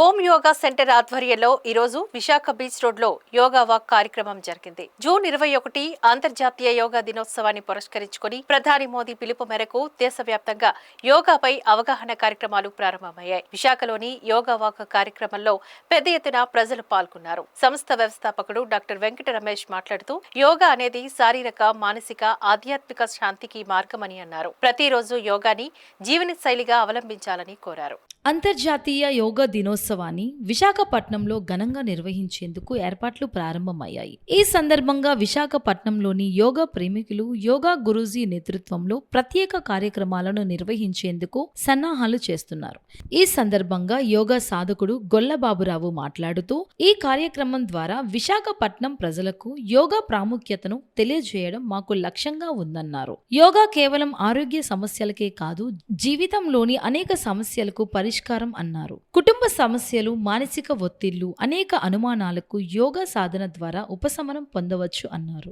ఓం yoga centre ఆధ్వర్యంలో ఈరోజు Visakha beach road లో యోగా వాక్ కార్యక్రమం జరిగింది. జూన్ 21 అంతర్జాతీయ యోగా దినోత్సవాన్ని పురస్కరించుకుని ప్రధాని మోదీ పిలుపు మేరకు దేశవ్యాప్తంగా యోగాపై అవగాహన కార్యక్రమాలు ప్రారంభమయ్యాయి. విశాఖలోని యోగా వాక్ కార్యక్రమంలో పెద్ద ఎత్తున ప్రజలు పాల్గొన్నారు. సంస్థ వ్యవస్థాపకుడు డాక్టర్ వెంకట రమేష్ మాట్లాడుతూ యోగా అనేది శారీరక, మానసిక, ఆధ్యాత్మిక శాంతికి మార్గమని అన్నారు. ప్రతిరోజు యోగాని జీవన శైలిగా అవలంబించాలని కోరారు. అంతర్జాతీయ యోగా దినోత్సవాన్ని విశాఖపట్నంలో ఘనంగా నిర్వహించేందుకు ఏర్పాట్లు ప్రారంభమయ్యాయి. ఈ సందర్భంగా విశాఖపట్నంలోని యోగా ప్రేమికులు యోగా గురూజీ నేతృత్వంలో ప్రత్యేక కార్యక్రమాలను నిర్వహించేందుకు సన్నాహాలు చేస్తున్నారు. ఈ సందర్భంగా యోగా సాధకుడు గొల్లబాబురావు మాట్లాడుతూ ఈ కార్యక్రమం ద్వారా విశాఖపట్నం ప్రజలకు యోగా ప్రాముఖ్యతను తెలియజేయడం మాకు లక్ష్యంగా ఉందన్నారు. యోగా కేవలం ఆరోగ్య సమస్యలకే కాదు, జీవితంలోని అనేక సమస్యలకు పరిష్కారం అన్నారు. కుటుంబ సమస్యలు, మానసిక ఒత్తిళ్లు, అనేక అనుమానాలకు యోగా సాధన ద్వారా ఉపశమనం పొందవచ్చు అన్నారు.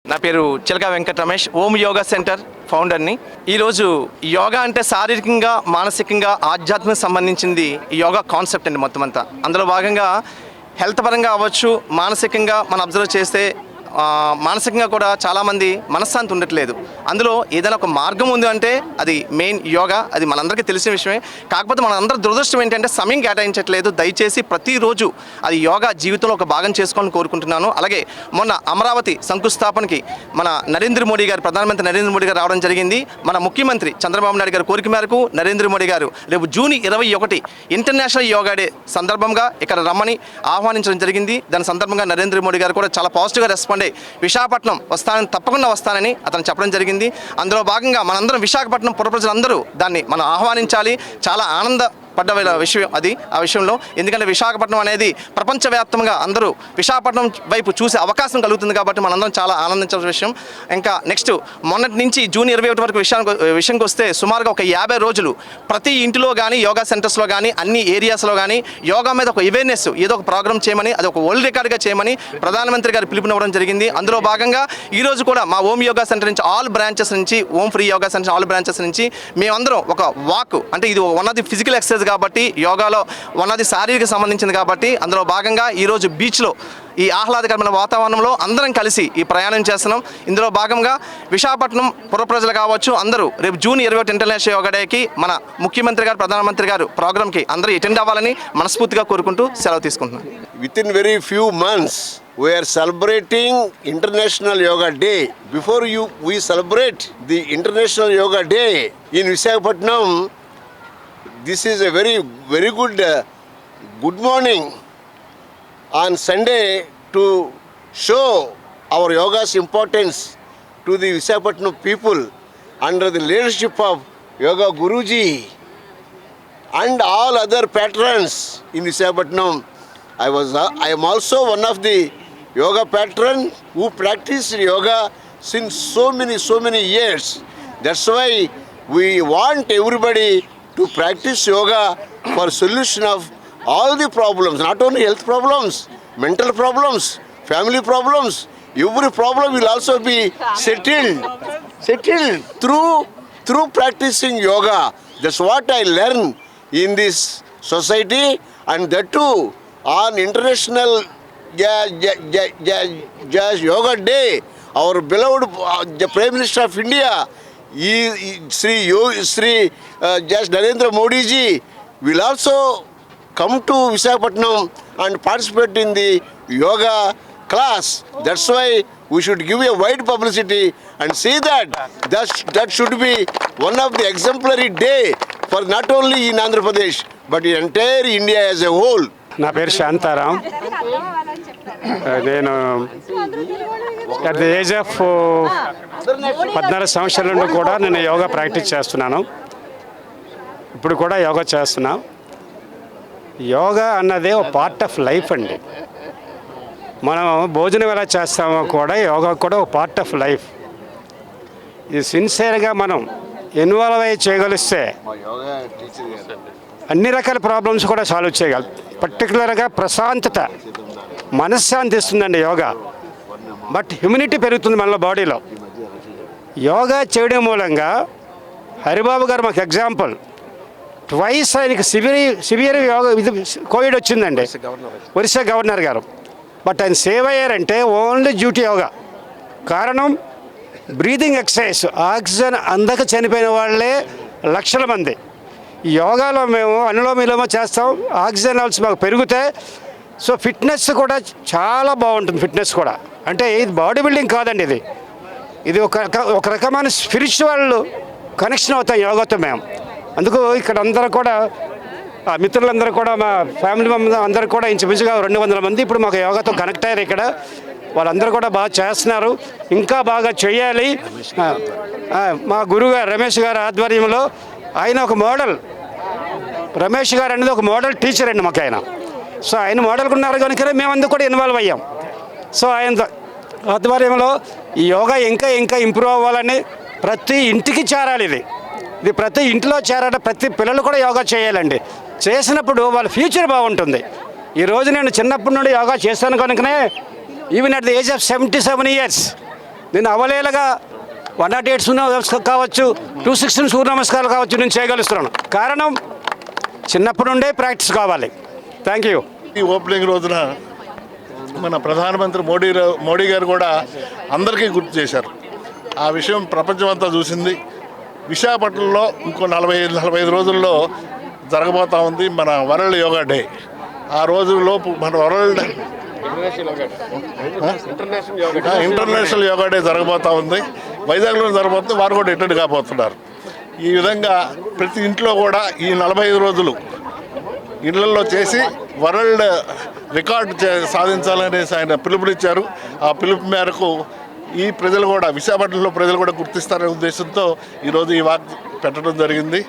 నా పేరు చిలక వెంకట రమేష్, ఓం యోగా సెంటర్ ఫౌండర్ని. ఈరోజు యోగా అంటే శారీరకంగా, మానసికంగా, ఆధ్యాత్మిక సంబంధించింది ఈ యోగా కాన్సెప్ట్ అండి మొత్తం అంతా. అందులో భాగంగా హెల్త్ పరంగా అవ్వచ్చు, మానసికంగా మనం అబ్జర్వ్ చేస్తే మానసికంగా కూడా చాలామంది మనశ్శాంతి ఉండట్లేదు. అందులో ఏదైనా ఒక మార్గం ఉంది అంటే అది మెయిన్ యోగా. అది మనందరికీ తెలిసిన విషయమే. కాకపోతే మనందరి దురదృష్టం ఏంటంటే సమయం కేటాయించట్లేదు. దయచేసి ప్రతిరోజు అది యోగా జీవితంలో ఒక భాగం చేసుకోవాలని కోరుకుంటున్నాను. అలాగే మొన్న అమరావతి శంకుస్థాపనకి మన నరేంద్ర మోడీ గారు, ప్రధానమంత్రి నరేంద్ర మోడీ గారు రావడం జరిగింది. మన ముఖ్యమంత్రి చంద్రబాబు నాయుడు గారి కోరిక మేరకు నరేంద్ర మోడీ గారు రేపు జూన్ 21 ఇంటర్నేషనల్ యోగా డే సందర్భంగా ఇక్కడ రమ్మని ఆహ్వానించడం జరిగింది. దాని సందర్భంగా నరేంద్ర మోడీ గారు కూడా చాలా పాజిటివ్గా రెస్పాండ్ విశాఖపట్నం తప్పకుండా వస్తానని అతను చెప్పడం జరిగింది. అందులో భాగంగా మనందరం విశాఖపట్నం పుర ప్రజలందరూ దాన్ని మనం ఆహ్వానించాలి. చాలా పడ్డ విషయం అది. ఆ విషయంలో ఎందుకంటే విశాఖపట్నం అనేది ప్రపంచవ్యాప్తంగా అందరూ విశాఖపట్నం వైపు చూసే అవకాశం కలుగుతుంది కాబట్టి మనందరం చాలా ఆనందించాల్సిన విషయం. ఇంకా నెక్స్ట్ మొన్నటి నుంచి జూన్ 21 వరకు విషయానికి వస్తే సుమారుగా ఒక 50 రోజులు ప్రతి ఇంటిలో కానీ, యోగా సెంటర్స్లో కానీ, అన్ని ఏరియాస్లో కానీ యోగా మీద ఒక అవేర్నెస్ ఏదో ఒక ప్రోగ్రామ్ చేయమని, అది ఒక వరల్డ్ రికార్డ్గా చేయమని ప్రధానమంత్రి గారు పిలుపునివ్వడం జరిగింది. అందులో భాగంగా ఈరోజు కూడా మా ఓం యోగా సెంటర్ నుంచి ఆల్ బ్రాంచెస్ నుంచి, Om free yoga centre all branches నుంచి మేమందరం ఒక వాక్, అంటే ఇది one of the physical exercise కాబట్టి యోగాలో వన్ ఆఫ్ ది శారీరక సంబంధించింది కాబట్టి అందులో భాగంగా ఈరోజు బీచ్లో ఈ ఆహ్లాదకరమైన వాతావరణంలో అందరం కలిసి ఈ ప్రయాణం చేస్తున్నాం. ఇందులో భాగంగా విశాఖపట్నం పుర ప్రజలు కావచ్చు అందరూ రేపు జూన్ 21 ఇంటర్నేషనల్ యోగా డేకి మన ముఖ్యమంత్రి గారు, ప్రధానమంత్రి గారు ప్రోగ్రామ్కి అందరూ అటెండ్ అవ్వాలని మనస్ఫూర్తిగా కోరుకుంటూ సెలవు తీసుకుంటున్నాను. Within very few months we are celebrating International Yoga Day. Before we celebrate the International Yoga Day in Visakhapatnam, this is a very good morning on Sunday to show our yoga's importance to the Visakhapatnam people under the leadership of Yoga Guruji and all other patrons in Visakhapatnam. I am also one of the yoga patron who practiced yoga since so many years. That's why we want everybody to practice yoga for solution of all the problems, not only health problems, mental problems, family problems. Every problem will also be settled through practicing yoga. That's what I learned in this society, and that too on International Yoga Day. Our beloved the Prime Minister of India, Sri Narendra Modi ji will also come to Visakhapatnam and participate in the yoga class. That's why we should give a wide publicity and see that should be one of the exemplary day for not only in Andhra Pradesh but in entire India as a whole. నా పేరు శాంతారాం. నేను at the age of 14 సంవత్సరాల నుండి కూడా నేను yoga practice చేస్తున్నాను. ఇప్పుడు కూడా యోగా చేస్తున్నాం. యోగా అన్నది ఒక పార్ట్ ఆఫ్ లైఫ్ అండి. మనం భోజనం ఎలా చేస్తామో కూడా యోగా కూడా ఒక పార్ట్ ఆఫ్ లైఫ్. ఇది సిన్సియర్గా మనం ఇన్వాల్వ్ అయ్యి చేయగలిస్తే అన్ని రకాల ప్రాబ్లమ్స్ కూడా సాల్వ్ చేయగలం. పర్టికులర్గా ప్రశాంతత, మనశ్శాంతి ఇస్తుందండి యోగా. బట్ హ్యూమినిటీ పెరుగుతుంది మనలో బాడీలో. యోగా చేయడం మూలంగా హరిబాబు గారు మాకు ఎగ్జాంపుల్. ట్వైస్ ఆయనకి సివియర్ యోగా ఇది కోవిడ్ వచ్చిందండి, ఒరిస్సా గవర్నర్ గారు. బట్ ఆయన సేవ్ అయ్యారంటే ఓన్లీ డ్యూటీ యోగా. కారణం బ్రీదింగ్ ఎక్సర్సైజ్, ఆక్సిజన్ అందక చనిపోయిన వాళ్ళే లక్షల మంది. ఈ యోగాలో మేము అనులోమ విలోమ చేస్తాం, ఆక్సిజన్ లెవెల్స్ మాకు పెరుగుతాయి. సో ఫిట్నెస్ కూడా చాలా బాగుంటుంది. ఫిట్నెస్ కూడా అంటే ఇది బాడీ బిల్డింగ్ కాదండి, ఇది ఒక రకమైన స్పిరిచువల్ కనెక్షన్ అవుతాం యోగాతో మేము. అందుకు ఇక్కడ అందరూ కూడా మిత్రులందరూ కూడా మా ఫ్యామిలీ మెంబర్స్ అందరూ కూడా ఇంచుమించుగా 200 మంది ఇప్పుడు మాకు యోగాతో కనెక్ట్ అయ్యారు. ఇక్కడ వాళ్ళందరూ కూడా బాగా చేస్తున్నారు, ఇంకా బాగా చేయాలి. మా గురువుగారు రమేష్ గారు ఆధ్వర్యంలో ఆయన ఒక మోడల్, రమేష్ గారు అనేది ఒక మోడల్ టీచర్ అండి మాకు ఆయన. సో ఆయన మోడల్గా ఉన్నారు కనుక మేమందరూ కూడా ఇన్వాల్వ్ అయ్యాం. సో ఆయన ఆధ్వర్యంలో ఈ యోగా ఇంకా ఇంప్రూవ్ అవ్వాలని ప్రతి ఇంటికి చేరాలి. ఇది ప్రతి ఇంట్లో చేరాలి, ప్రతి పిల్లలు కూడా యోగా చేయాలండి. చేసినప్పుడు వాళ్ళ ఫ్యూచర్ బాగుంటుంది. ఈరోజు నేను చిన్నప్పటి నుండి యోగా చేస్తాను కనుకనే even at the age of 77 years నేను అవలేలగా 108 సూర్య నమస్కారాలు కావచ్చు, 216 సూర్య నమస్కారాలు కావచ్చు నేను చేయగలుగుతున్నాను. కారణం చిన్నప్పటి నుండే ప్రాక్టీస్ కావాలి. Thank you. ఈ ఓపెనింగ్ రోజున మన ప్రధానమంత్రి మోడీ గారు కూడా అందరికీ గుర్తు చేశారు. ఆ విషయం ప్రపంచం అంతా చూసింది. విశాఖపట్నంలో ఇంకో 45 రోజుల్లో జరగబోతూ ఉంది మన వరల్డ్ యోగా డే. ఆ రోజులోపు మన వరల్డ్ ఇంటర్నేషనల్ యోగా డే జరగబోతూ ఉంది. వైజాగ్లో జరగబోతుంది, వారు కూడా అటెండ్ కాబోతున్నారు. ఈ విధంగా ప్రతి ఇంట్లో కూడా ఈ 45 రోజులు ఇళ్లలో చేసి వరల్డ్ రికార్డు సాధించాలనేసి ఆయన పిలుపునిచ్చారు. ఆ పిలుపు మేరకు ఈ ప్రజలు కూడా, విశాఖపట్నంలో ప్రజలు కూడా గుర్తిస్తారనే ఉద్దేశంతో ఈరోజు ఈ వాక్ పెట్టడం జరిగింది.